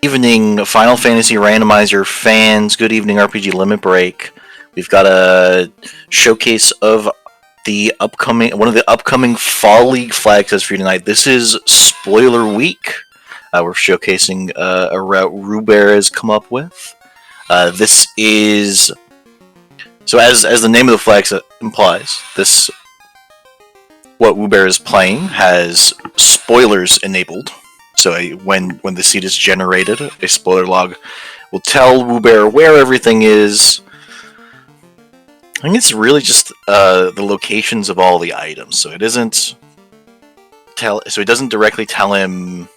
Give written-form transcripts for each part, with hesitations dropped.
Evening, Final Fantasy Randomizer fans. Good evening, RPG Limit Break. We've got a showcase of the upcoming one of the upcoming Fall League flag sets for you tonight. This is spoiler week. We're showcasing a route Ruber has come up with. This is so as the name of the flag set implies. This what Ruber is playing has spoilers enabled. So when the seed is generated, a spoiler log will tell Ruber where everything is. I think it's really just the locations of all the items. So it doesn't directly tell him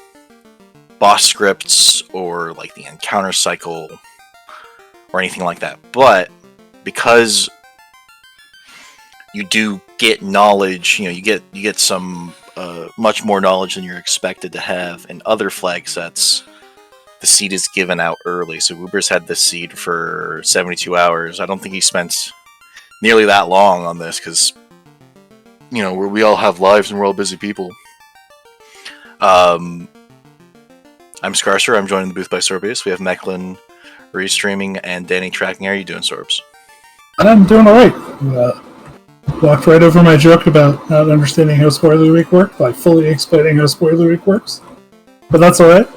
boss scripts or like the encounter cycle or anything like that. But because you do get knowledge, you get some much more knowledge than you're expected to have in other flag sets. The seed is given out early, so Uber's had this seed for 72 hours. I don't think he spent nearly that long on this because, we all have lives and we're all busy people. I'm Scarcer. I'm joined in the booth by Sorbius. We have Mecklin restreaming and Danny tracking. How are you doing, Sorbs? I'm doing alright. Walked right over my joke about not understanding how Spoiler Week worked by fully explaining how Spoiler Week works. But that's alright.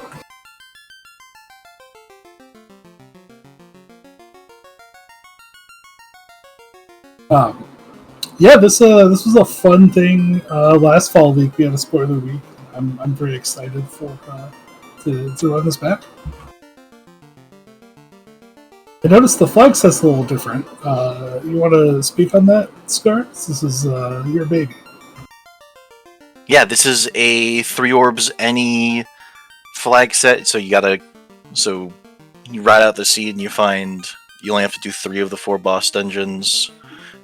Yeah, this was a fun thing. Last fall week we had a Spoiler Week. I'm very excited for to run this back. I noticed the flag set's a little different. You want to speak on that, Scar? This is your baby. Yeah, this is a 3 orbs any flag set, so you ride out the seed and you find you only have to do 3 of the 4 boss dungeons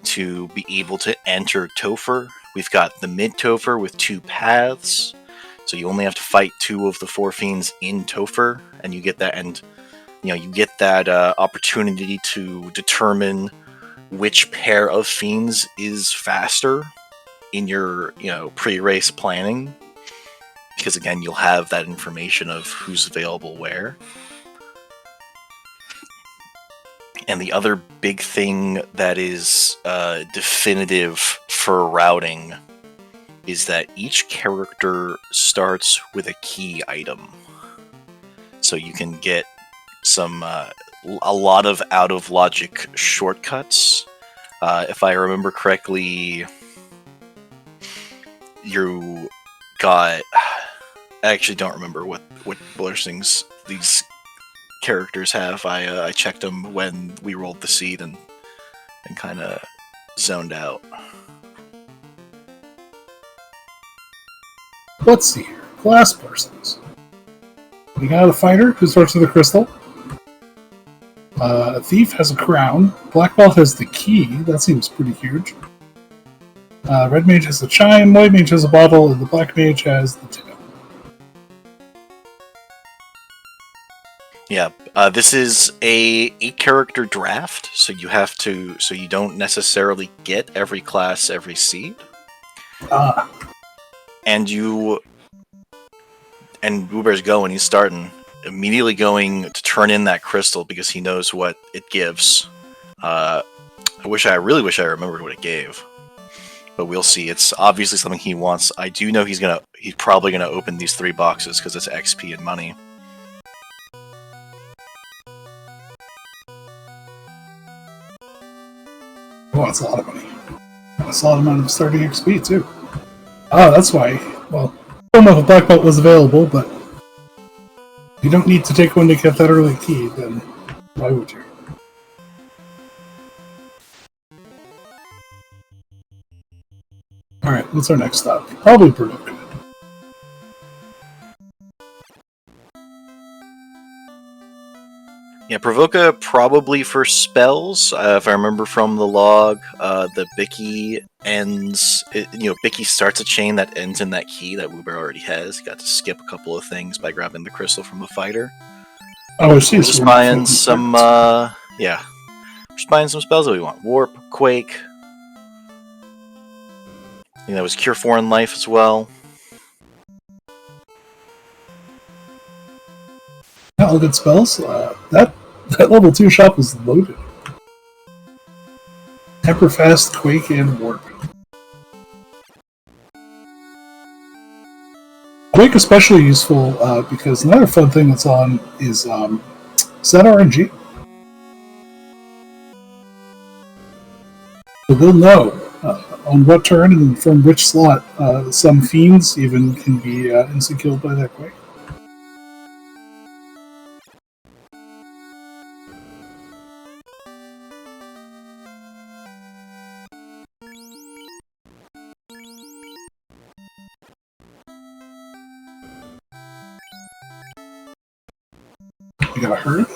to be able to enter Topher. We've got the mid Topher with 2 paths, so you only have to fight 2 of the 4 fiends in Topher, and you get that opportunity to determine which pair of fiends is faster in your pre-race planning, because again you'll have that information of who's available where. And the other big thing that is definitive for routing is that each character starts with a key item, so you can get a lot of out of logic shortcuts. If I remember correctly, you got. I actually don't remember what blessings these characters have. I checked them when we rolled the seed and kind of zoned out. Let's see here. Class persons. We got a fighter who starts with a crystal. A thief has a crown. Black belt has the key. That seems pretty huge. Red mage has a chime. White mage has a bottle, and the black mage has the tail. Yeah, this is a 8-character draft, so you don't necessarily get every class every seed. And Uber's going. He's starting immediately going to turn in that crystal because he knows what it gives. I really wish I remembered what it gave, but we'll see. It's obviously something he wants. I do know he's probably gonna open these 3 boxes because it's XP and money. Oh, that's a lot of money. That's a lot of amount of starting XP too. That's why. Well, I don't know if a black belt was available, but if you don't need to take one to get that early key, then why would you? Alright, what's our next stop? Probably Provoke. Yeah, Provoca probably for spells. If I remember from the log, the Bicky ends. Bicky starts a chain that ends in that key that Uber already has. He got to skip a couple of things by grabbing the crystal from the fighter. Oh, I see. We're just buying some. Just buying some spells that we want. Warp, Quake. I think that was Cure Foreign Life as well. all good spells. That level 2 shop is loaded. Temper Fast, Quake, and Warp. Quake especially useful because another fun thing that's on is set RNG. So they'll know on what turn and from which slot some fiends even can be instant killed by that Quake. You got a herd.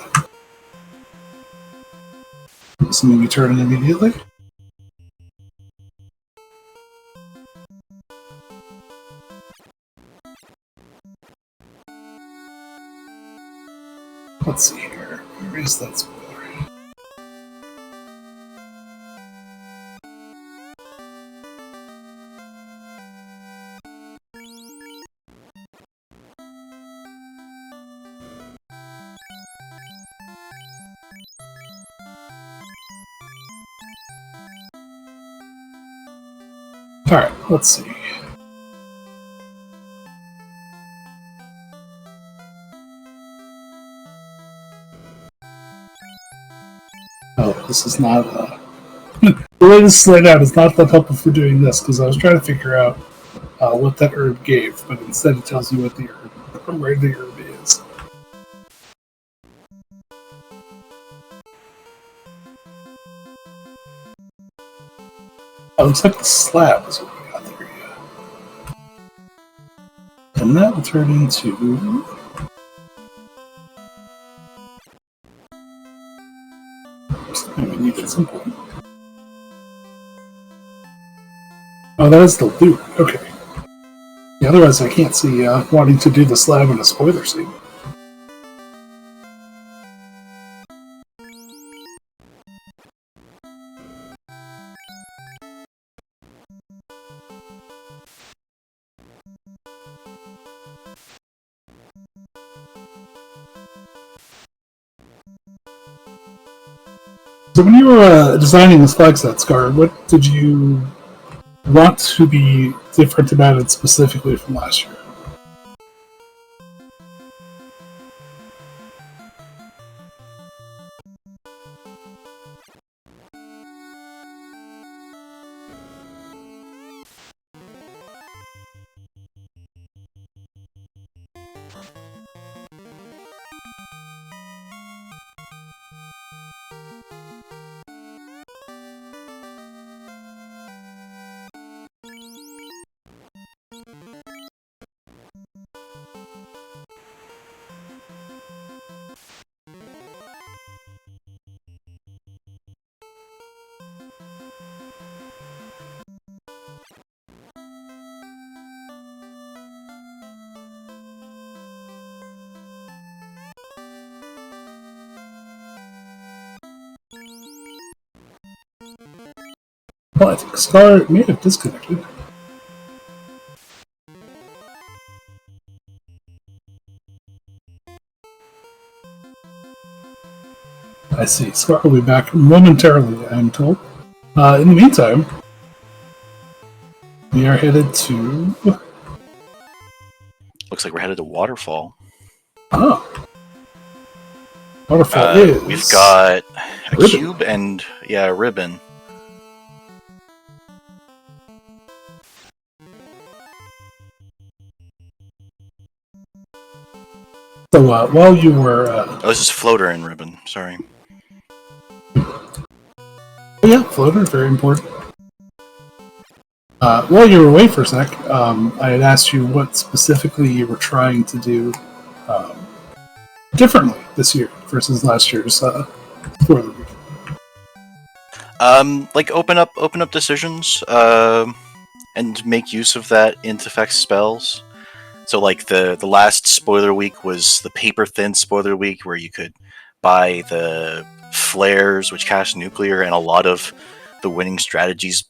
Assuming you turn it immediately. Let's see here. Where is that spoiler? Alright, let's see. Oh, this is not the way this is laid out is not that helpful for doing this, because I was trying to figure out what that herb gave, but instead it tells you what the herb, where the herb is. Oh, it looks like the slab is what we got there, yeah. And that will turn into... we need at some point. Oh, that is the loot. Okay. Yeah, otherwise I can't see wanting to do the slab in a spoiler scene. So when you were designing this flag set, Scar, what did you want to be different about it specifically from last year? Well, I think Scar may have disconnected. I see. Scar will be back momentarily, I'm told. In the meantime, we are headed to... Looks like we're headed to Waterfall. Oh. Waterfall is... We've got a ribbon. cube and, yeah, a ribbon. So while you were... Oh, this is floater and ribbon, sorry. Yeah, floater, very important. While you were away for a sec, I had asked you what specifically you were trying to do differently this year versus last year's spoiler week. Like open up decisions, and make use of that into effect spells. So like the last spoiler week was the paper thin spoiler week where you could buy the flares which cast nuclear, and a lot of the winning strategies,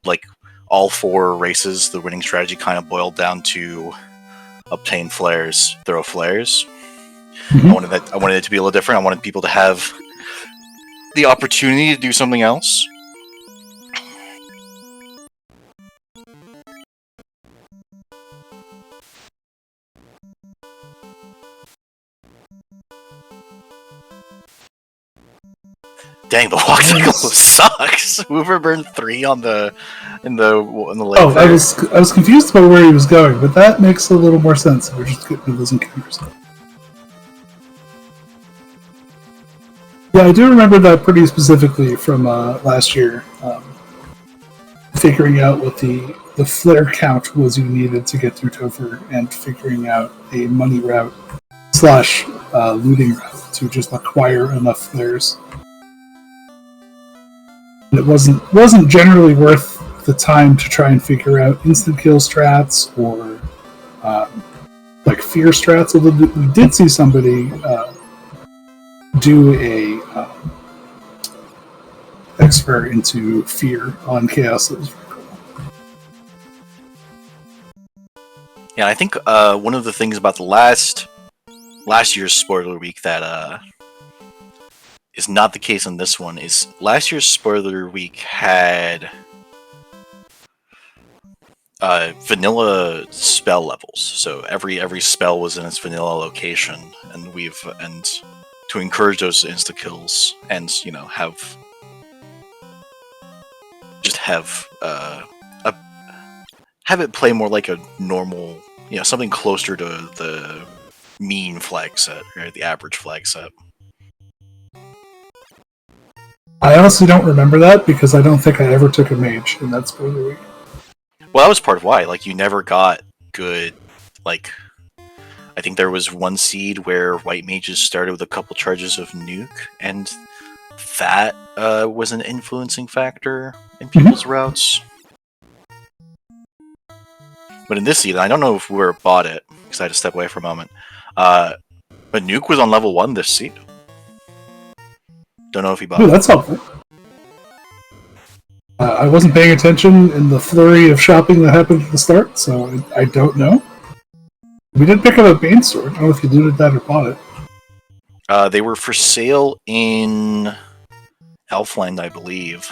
like all four races, the winning strategy kind of boiled down to obtain flares, throw flares. Mhm. I wanted it to be a little different. I wanted people to have the opportunity to do something else. Dang, the walk cycle sucks. Hoover burned 3 on the in the lake. Oh, I was confused about where he was going, but that makes a little more sense. We're just getting to those encounters. Yeah, I do remember that pretty specifically from last year. Figuring out what the flare count was you needed to get through Topher, and figuring out a money route / looting route to just acquire enough flares. And it wasn't generally worth the time to try and figure out instant kill strats or like fear strats. Although we did see somebody do a expert into fear on chaos. That was very cool. Yeah, I think one of the things about the last year's spoiler week that is not the case in this one is last year's spoiler week had vanilla spell levels. So every spell was in its vanilla location, and to encourage those insta kills and have it play more like a normal, something closer to the mean flag set, right? The average flag set. I honestly don't remember that because I don't think I ever took a mage in that spoiler week. Well, that was part of why. Like, you never got good, like, I think there was one seed where white mages started with a couple charges of nuke, and that was an influencing factor in people's routes. But in this seed, I don't know if we bought it, because I had to step away for a moment. But nuke was on level 1 this seed. Don't know if he bought it. That's helpful. I wasn't paying attention in the flurry of shopping that happened at the start, so I don't know. We did pick up a Bane Sword. I don't know if you looted that or bought it. They were for sale in Elfland, I believe.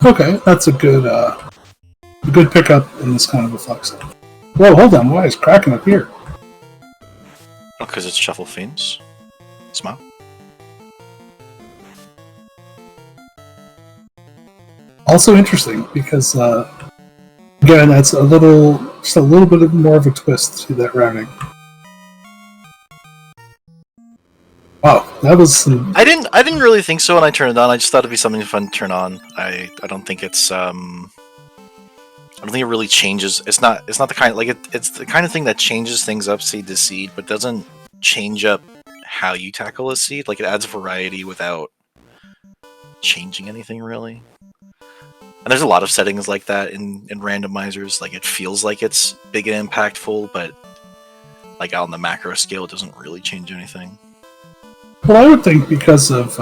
Okay, that's a good pickup in this kind of a flex. Whoa, hold on, why is Kraken up here? Oh, because it's Shuffle Fiends. Smile. Also interesting because again, that's just a little bit more of a twist to that routing. Wow, that was some... I didn't really think so when I turned it on. I just thought it'd be something fun to turn on. I don't think it's I don't think it really changes. It's not the kind it's the kind of thing that changes things up seed to seed, but doesn't change up how you tackle a seed. Like, it adds variety without changing anything really. And there's a lot of settings like that in randomizers. Like, it feels like it's big and impactful, but like out on the macro scale, it doesn't really change anything. Well, I would think because of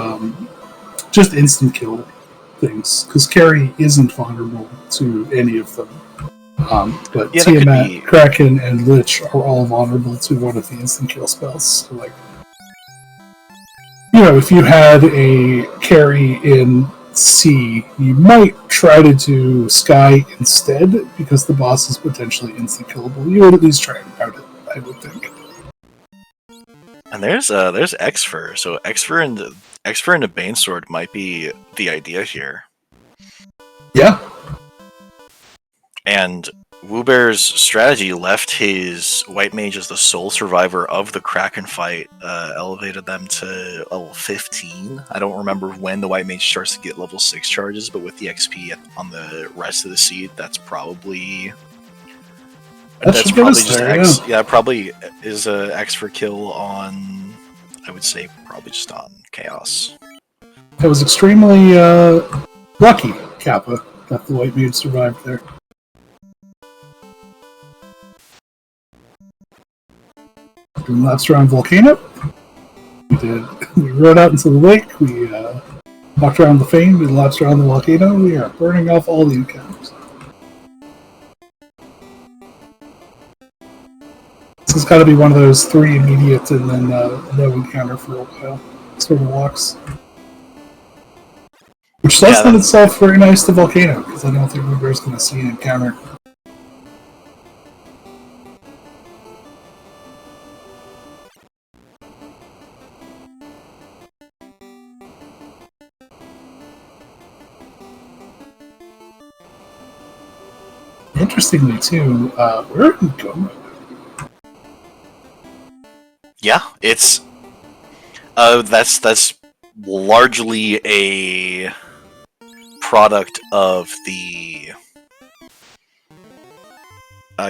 just instant kill things, because carry isn't vulnerable to any of them. But Yeah, Tiamat, Kraken, and Lich are all vulnerable to one of the instant kill spells. So, like, if you had a carry in C, you might try to do Sky instead, because the boss is potentially instant killable. You would at least try and route it, I would think. And there's Xfer. So Xfer into Bane Sword might be the idea here. Yeah. And Woobear's strategy left his White Mage as the sole survivor of the Kraken fight, elevated them to level 15. I don't remember when the White Mage starts to get level 6 charges, but with the XP on the rest of the seed, that's probably... That's probably just there, X. Yeah, probably is a X for kill on, I would say, probably just on Chaos. It was extremely lucky, Kappa, that the White Mage survived there. Doing laps around Volcano. We rode out into the lake. We Walked around the Fane, we launched around the volcano, we are burning off all the encounters. This has got to be one of those 3 immediate and then no encounter for a while sort of walks. Which does lend itself very nice to Volcano, because I don't think Uber's going to see an encounter. Interestingly, too, we're in go mode. Yeah, it's that's largely a product of the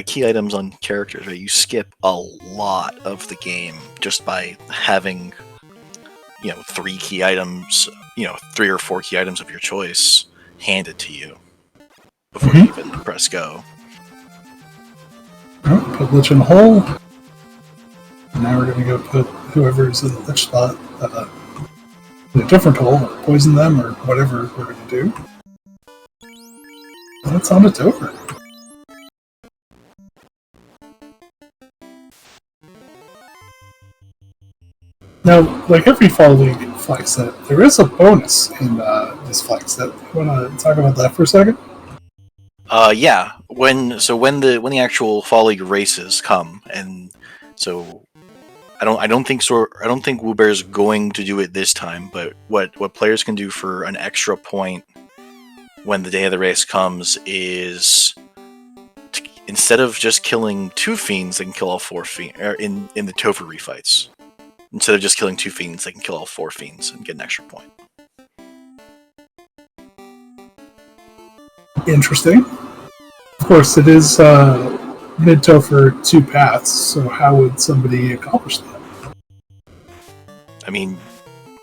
key items on characters. Right, you skip a lot of the game just by having 3 key items, 3 or 4 key items of your choice handed to you before you even press go. Oh, put Lich in the hole. And now we're going to go put whoever's in the Lich spot in a different hole, or poison them, or whatever we're going to do. And that's on its over. Now, like every Fall League flag set, there is a bonus in this flag set. You want to talk about that for a second? Yeah. When the actual Fall League races come, and so I don't think Woobear's going to do it this time. But what players can do for an extra point when the day of the race comes is instead of just killing 2 fiends, they can kill all 4 fiends in the Topher refights. Instead of just killing 2 fiends, they can kill all 4 fiends and get an extra point. Interesting. Of course, it is mid-Topher 2 paths, so how would somebody accomplish that? I mean,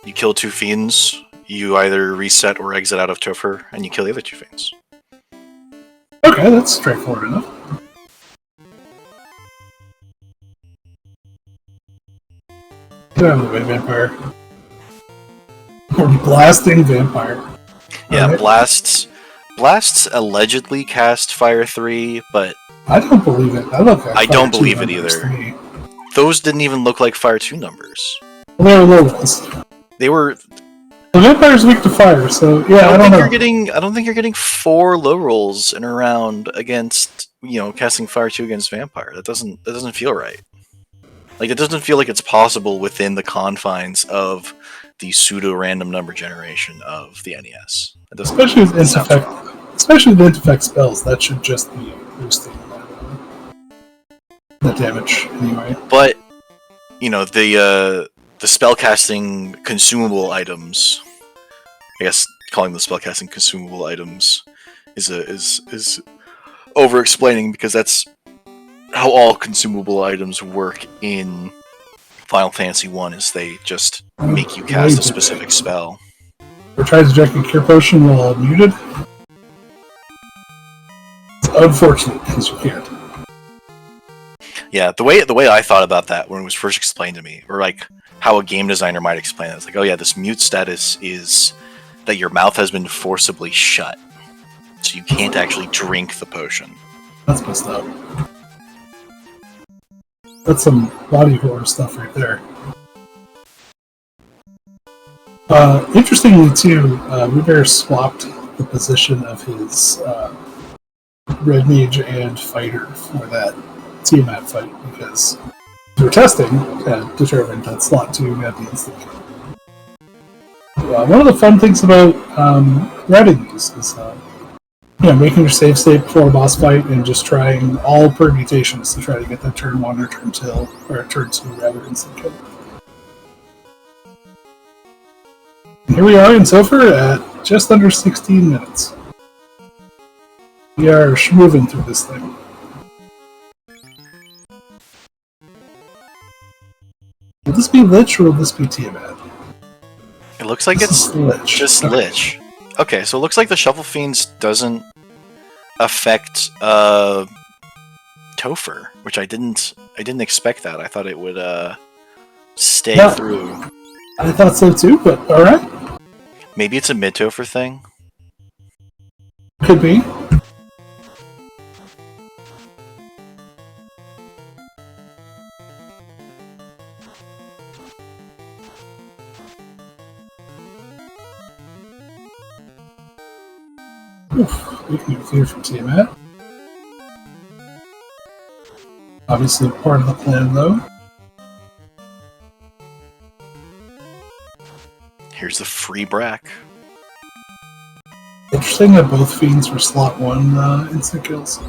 you kill 2 fiends, you either reset or exit out of Topher, and you kill the other 2 fiends. Okay, that's straightforward enough. Get out of the way, Vampire. Or blasting Vampire. Yeah, right. Blasts allegedly cast Fire 3, but I don't believe it. I don't believe it either. Those didn't even look like Fire 2 numbers. Well, they were low rolls. They were. The Vampire's weak to fire, so yeah, I don't know. I don't think you're getting 4 low rolls in a round against casting Fire 2 against Vampire. That doesn't feel right. Like, it doesn't feel like it's possible within the confines of the pseudo-random number generation of the NES. Especially with Int-Effect spells, that should just be boosting the damage anyway. But, the spellcasting consumable items, I guess calling the spellcasting consumable items is over-explaining, because that's how all consumable items work in Final Fantasy 1, is they just make you cast a specific spell. Or try to drink a cure potion while muted? It's unfortunate, because you can't. Yeah, the way I thought about that when it was first explained to me, or like how a game designer might explain it, it's like, oh yeah, this mute status is that your mouth has been forcibly shut, so you can't actually drink the potion. That's messed up. That's some body horror stuff right there. Interestingly, too, Woobear swapped the position of his Red Mage and Fighter for that Tiamat fight, because through testing had determined that slot 2 had the instant kill. One of the fun things about routing these is making your save state before a boss fight and just trying all permutations to try to get that turn 1 or turn 2, or turn 2 rather, instant kill. Here we are in Topher at just under 16 minutes. We are schmoving through this thing. Will this be Lich or will this be Tiamat? It looks like it's just Lich. Okay, so it looks like the Shuffle Fiends doesn't affect Topher, which I didn't expect that. I thought it would stay through. I thought so too, but alright. Maybe it's a mid-topher thing. Could be. Oof, we can get food from Tiamat. Obviously part of the plan, though. Here's the free Brack. Interesting that both fiends were slot 1 instant kills.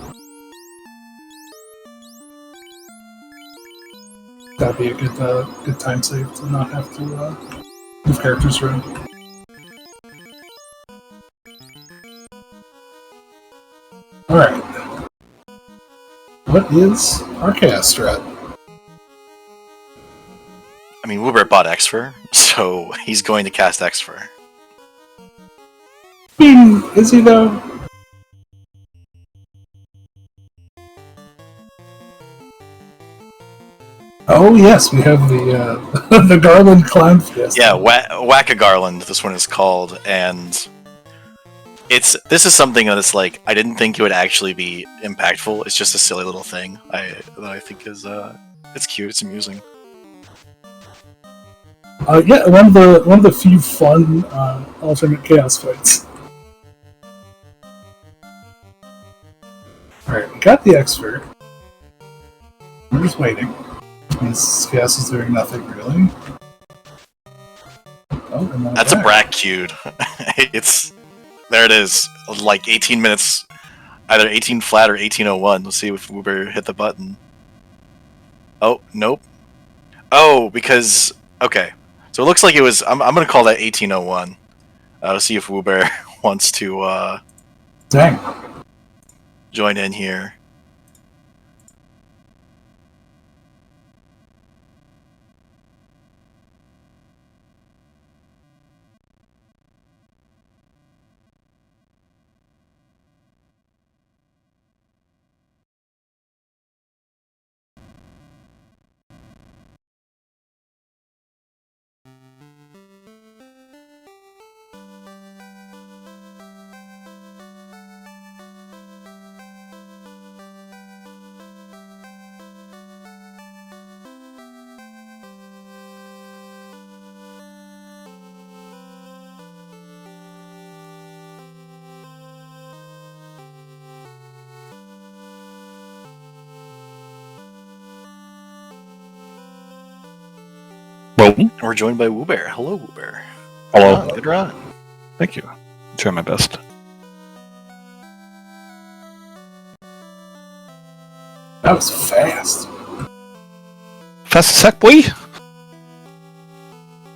That'd be a good time save to not have to move characters around. Alright. What is our chaos strat? I mean, Woober bought Exfer, so he's going to cast Exfer. I mean, is he though? Oh yes, we have the the Garland Clown Fiesta. Yeah, Whack-A-Garland, this one is called, and this is something that's like, I didn't think it would actually be impactful. It's just a silly little thing that I think is it's cute, it's amusing. Yeah, one of the few fun alternate chaos fights. Alright, we got the Exfer. We're just waiting. This chaos is doing nothing really. Oh, and That's a Brack queued. There it is. Like 18 minutes, either 18 flat or 18:01. Let's see if Woober hit the button. Oh, nope. Oh, because okay. So it looks like it was. I'm gonna call that 18:01. Let's see if Woober wants to Dang. join in here. Well, And we're joined by Woober. Hello, Woober. hello. Good run. Thank you. Try my best. That was fast. Fast as heck, boy. So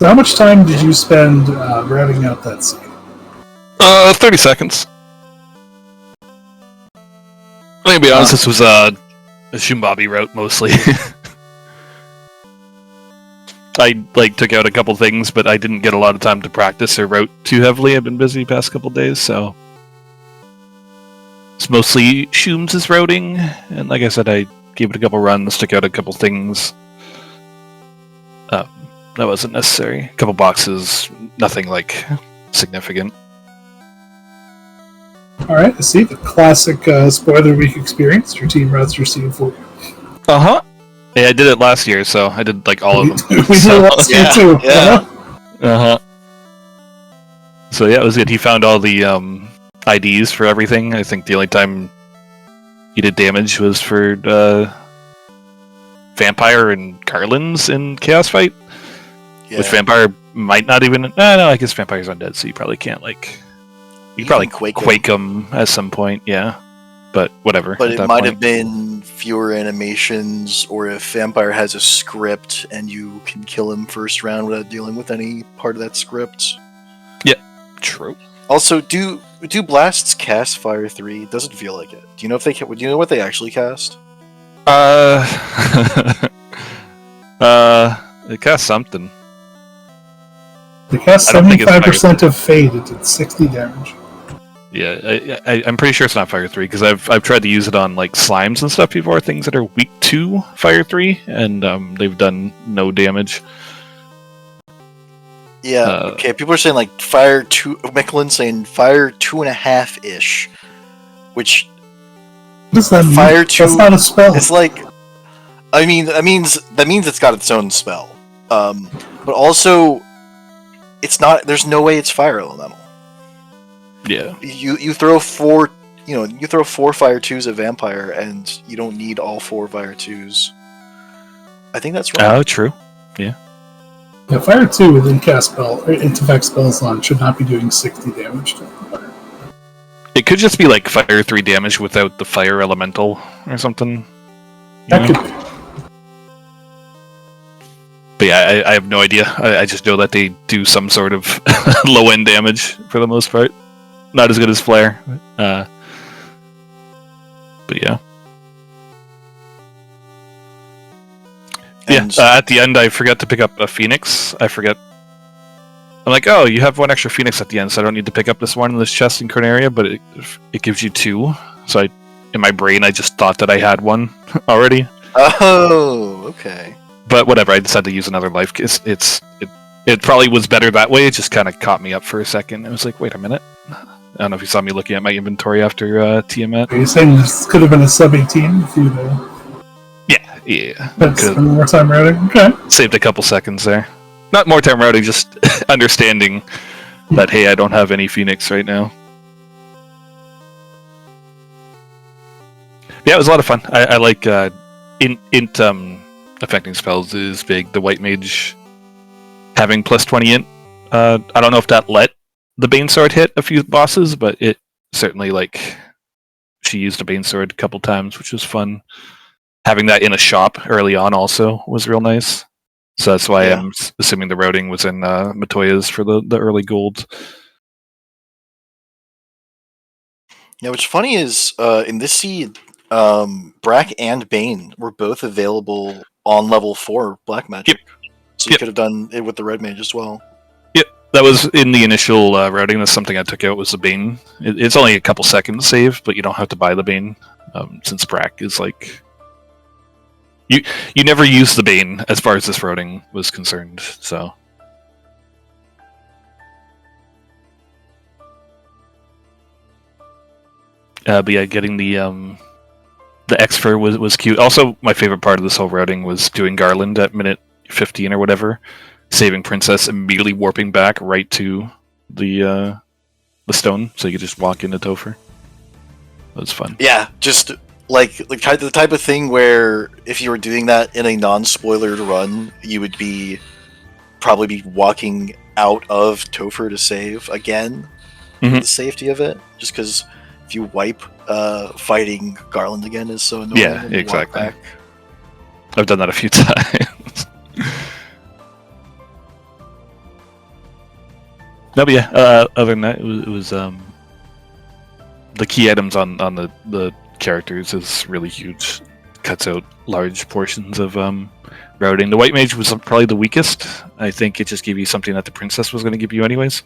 how much time did you spend routing out that scene? 30 seconds. I'm gonna be honest, this was a Shumbabi route mostly. I took out a couple things, but I didn't get a lot of time to practice or route too heavily. I've been busy the past couple days, so it's mostly Shums' routing. And like I said, I gave it a couple runs, took out a couple things. That wasn't necessary. A couple boxes, nothing significant. Alright, I see the classic spoiler week experience. Your team routes your scene for you. Uh-huh. Yeah, I did it last year, so I did all of them. We did it last year too. Yeah. Uh-huh. So yeah, it was good. He found all the IDs for everything. I think the only time he did damage was for Vampire and Garland's in Chaos Fight. Yeah. Which Vampire might not even... No, I guess Vampire's undead, so you probably can't, You probably quake him at some point, yeah. But whatever. But at it that might point. have been fewer animations, or if Vampire has a script and you can kill him first round without dealing with any part of that script. True. Also, do blasts cast Fire 3? It doesn't feel like it. Do you know if they? Do you know what they actually cast? It cast something. They cast I don't think it's 75% of Fade. It did 60 damage. Yeah, I'm pretty sure it's not Fire 3, because I've tried to use it on slimes and stuff before, things that are weak to Fire 3, and they've done no damage. Yeah. Okay. People are saying like fire 2. Micklin's saying fire 2.5 ish, which What does that mean? fire 2. That's not a spell. It's like, I mean, that means it's got its own spell. But also, it's not. There's no way it's fire elemental. Yeah. You throw 4. You throw 4 fire 2s at vampire, and you don't need all 4 fire 2s. I think that's right. Oh, true. Yeah. Yeah, fire 2 with incast spell or intellect spell slot should not be doing 60 damage to fire. It could just be like fire 3 damage without the fire elemental or something. That could be. But yeah, I have no idea. I just know that they do some sort of low end damage for the most part. Not as good as flare. But yeah. And At the end, I forgot to pick up a phoenix. I'm like, oh, you have 1 extra phoenix at the end, so I don't need to pick up this one in this chest in Corneria, but it gives you 2. So in my brain, I just thought that I had 1 already. Oh, okay. But whatever, I decided to use another life. It probably was better that way. It just kind of caught me up for a second. It was like, wait a minute. I don't know if you saw me looking at my inventory after Tiamat. Are you saying this could have been a sub 18 if you'd Yeah. spend more time routing? Okay. Saved a couple seconds there. Not more time routing, just understanding that, hey, I don't have any Phoenix right now. Yeah, it was a lot of fun. I like int affecting spells is big. The White Mage having plus 20 int. I don't know if that let the Bane Sword hit a few bosses, but it certainly, like, she used a Bane Sword a couple times, which was fun. Having that in a shop early on also was real nice. So that's why I'm assuming the routing was in Matoya's for the early gold. Yeah, what's funny is in this seed, Brack and Bane were both available on level 4 Black Magic. Yep. So you could have done it with the Red Mage as well. Yep, that was in the initial routing. That's something I took out was the Bane. It's only a couple seconds save, but you don't have to buy the Bane since Brack is like... You never used the Bane as far as this routing was concerned, so... But yeah, getting the Exfer was cute. Also, my favorite part of this whole routing was doing Garland at minute 15 or whatever, saving Princess, immediately warping back right to the stone, so you could just walk into Topher. That was fun. Yeah, just like the type of thing where if you were doing that in a non-spoilered run, you would probably be walking out of Topher to save again for the safety of it, just because if you wipe fighting Garland again is so annoying. Yeah, exactly. I've done that a few times. No, but yeah, other than that, it was the key items on the characters is really huge. Cuts out large portions of routing. The White Mage was probably the weakest. I think it just gave you something that the Princess was going to give you anyways.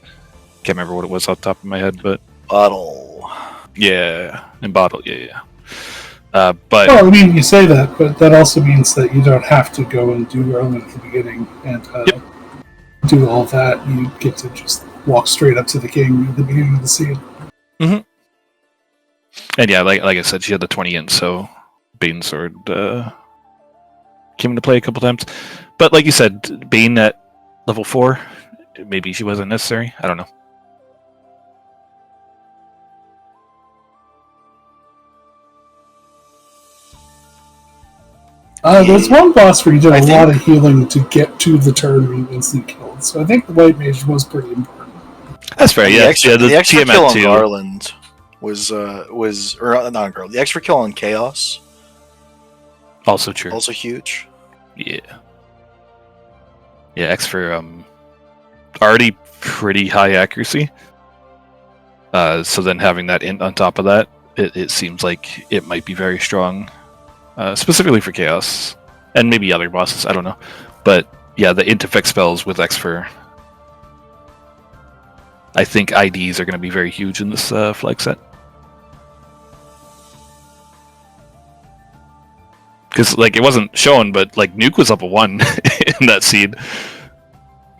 Can't remember what it was off the top of my head, but... Bottle. Yeah, and Bottle, yeah. But... Well, I mean, you say that, but that also means that you don't have to go and do Garland at the beginning and do all that. You get to just walk straight up to the king at the beginning of the scene. Mm-hmm. And yeah, like I said, she had the 20 in, so Bane Sword came into play a couple times. But like you said, Bane at level 4, maybe she wasn't necessary. I don't know. There's one boss where you did a lot of healing to get to the turn where you instantly killed. So I think the White Mage was pretty important. That's fair, yeah. The extra kill on Garland was or not on Garland. The extra kill on Chaos. Also true. Also huge. Yeah. Yeah, X for already pretty high accuracy. So then having that int on top of that, it seems like it might be very strong. Specifically for Chaos. And maybe other bosses, I don't know. But yeah, the int effect spells with X-Fer. I think IDs are going to be very huge in this flag set. Because like it wasn't shown, but like Nuke was up a 1 in that seed.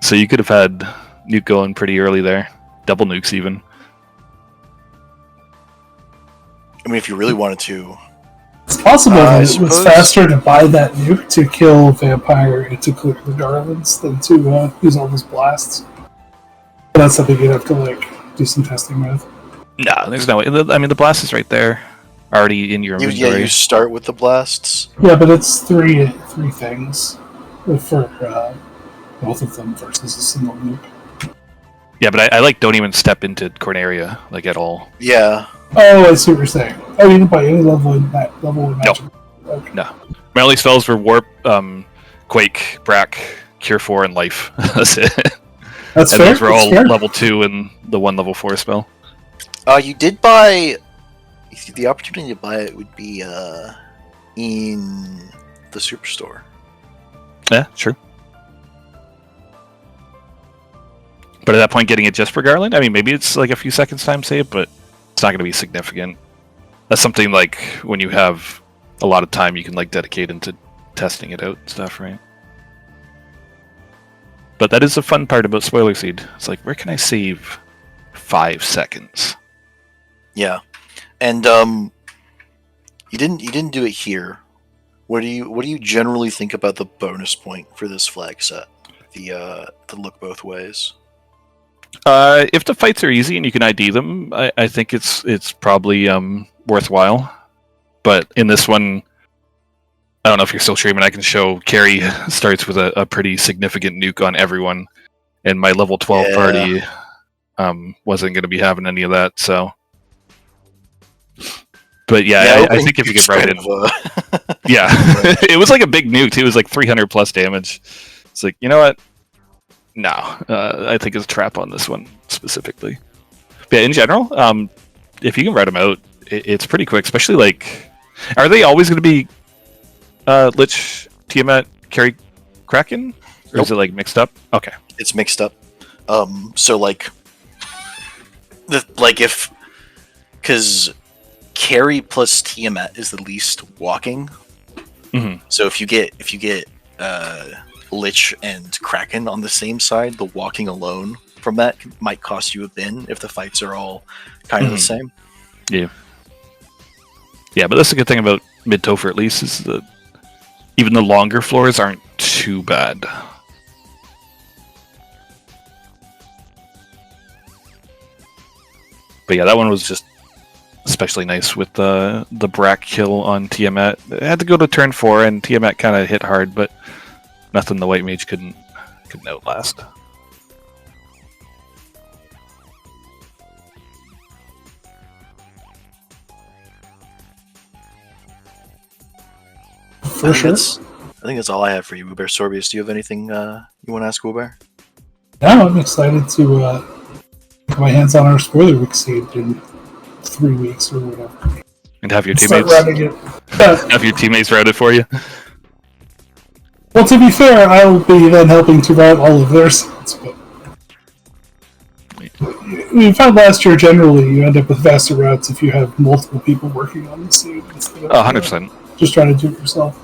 So you could have had nuke going pretty early there. Double nukes even. I mean, if you really wanted to. It's possible I that it was suppose- faster to buy that nuke to kill Vampire and to clear the Garlands than to use all those blasts. But that's something you'd have to like do some testing with. No, there's no way. I mean, the blast is right there, already in your inventory. You start with the blasts. Yeah, but it's three things for both of them versus a single nuke. Yeah, but I like don't even step into Corneria like at all. Yeah. Oh, I see what you're saying. Oh, you can buy any level in magic. Okay. No, my only spells were Warp, Quake, Brack, Cure 4, and Life. That's it. That's And fair. those were that's all fair. level 2 and the one level 4 spell. You did buy. The opportunity to buy it would be in the Superstore. Yeah, true. But at that point, getting it just for Garland, I mean, maybe it's like a few seconds time save, but it's not going to be significant. That's something like when you have a lot of time, you can like dedicate into testing it out and stuff, right? But that is a fun part about Spoiler Seed. It's like, where can I save 5 seconds? Yeah, and you didn't do it here. What do you generally think about the bonus point for this flag set? The look both ways. If the fights are easy and you can ID them, I think it's probably worthwhile. But in this one, I don't know if you're still streaming. I can show Carrie starts with a pretty significant nuke on everyone, and my level 12 party wasn't going to be having any of that. So, but yeah, I think if you get right in, yeah, it was like a big nuke. It was like 300 plus damage. It's like, you know what? No, I think it's a trap on this one specifically. But in general, if you can write them out, it's pretty quick. Especially like, are they always going to be Lich, Tiamat, Carry, Kraken, or is it like mixed up? Okay, It's mixed up. So like, because Carry plus Tiamat is the least walking. Mhm. So if you get Lich and Kraken on the same side, the walking alone from that might cost you a bin if the fights are all kind of the same. Yeah, but that's the good thing about Mid Topher, at least, is that even the longer floors aren't too bad. But yeah, that one was just especially nice with the Brack kill on Tiamat. It had to go to turn 4, and Tiamat kind of hit hard, but nothing the White Mage couldn't outlast. For sure. I think that's all I have for you, Uber. Sorbius, do you have anything you want to ask Uber? Now I'm excited to get my hands on our spoiler week seed in 3 weeks or whatever. And have your Start teammates running it. have your teammates route it for you. Well, to be fair, I'll be then helping to route all of their seeds. But we found last year generally you end up with faster routes if you have multiple people working on the seed instead of 100%. just trying to do it yourself.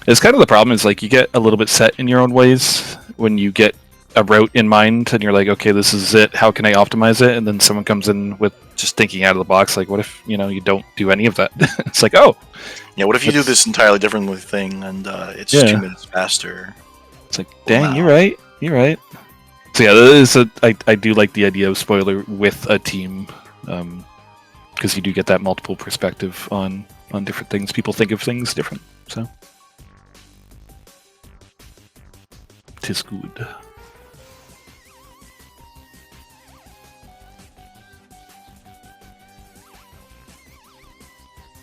It's kind of the problem is like you get a little bit set in your own ways when you get a route in mind and you're like, okay, this is it. How can I optimize it? And then someone comes in with just thinking out of the box, like, what if you don't do any of that? It's like, oh, Yeah, what if you do this entirely different thing and it's 2 minutes faster? it's like, dang, Wow. you're right. So yeah, that is I do like the idea of spoiler with a team, because you do get that multiple perspective on different things. People think of things different, so. Tis good. Well,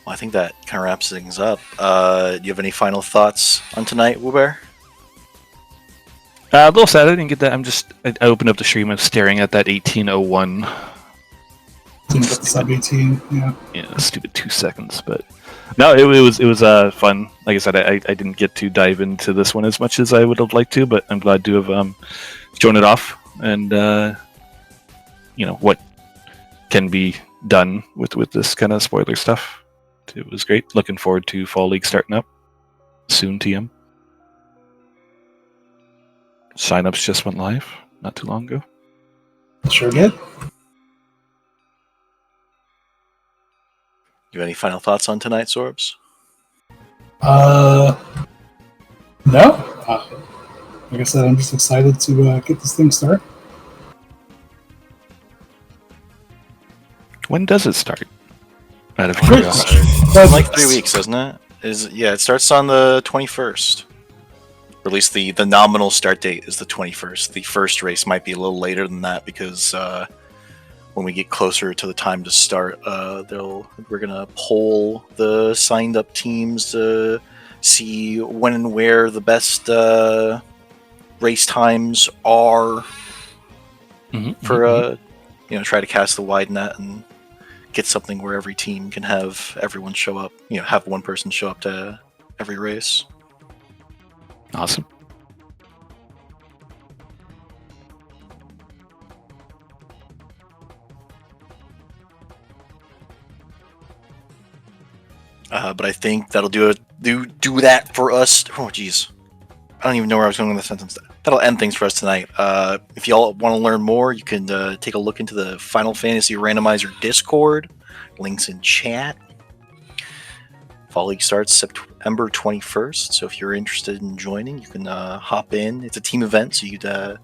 I think that kind of wraps things up. Do you have any final thoughts on tonight, Uber? A little sad I didn't get that. I opened up the stream and staring at that 1801. Sub 18, yeah. Yeah, stupid 2 seconds, but no, it was fun. Like I said, I didn't get to dive into this one as much as I would have liked to, but I'm glad to have shown it off and what can be done with this kind of spoiler stuff. It was great. Looking forward to Fall League starting up soon. TM signups just went live not too long ago. Sure did. You have any final thoughts on tonight, Sorbs? No. Like I said, I'm just excited to get this thing started. When does it start? Out of Great. curiosity. In like 3 weeks, doesn't it? It starts on the 21st. Or at least the nominal start date is the 21st. The first race might be a little later than that because when we get closer to the time to start, we're gonna poll the signed up teams to see when and where the best race times are for try to cast the wide net and get something where every team can have everyone show up. Have one person show up to every race. Awesome. But I think that'll do that for us. Oh, jeez. I don't even know where I was going with the sentence. That'll end things for us tonight. If y'all want to learn more, you can take a look into the Final Fantasy Randomizer Discord. Links in chat. Fall League starts September 21st, so if you're interested in joining, you can hop in. It's a team event, so you can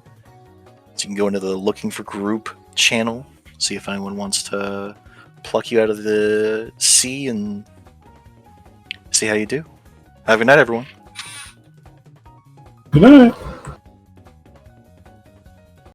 go into the Looking for Group channel, see if anyone wants to pluck you out of the sea and see how you do. Have a good night, everyone. Good night.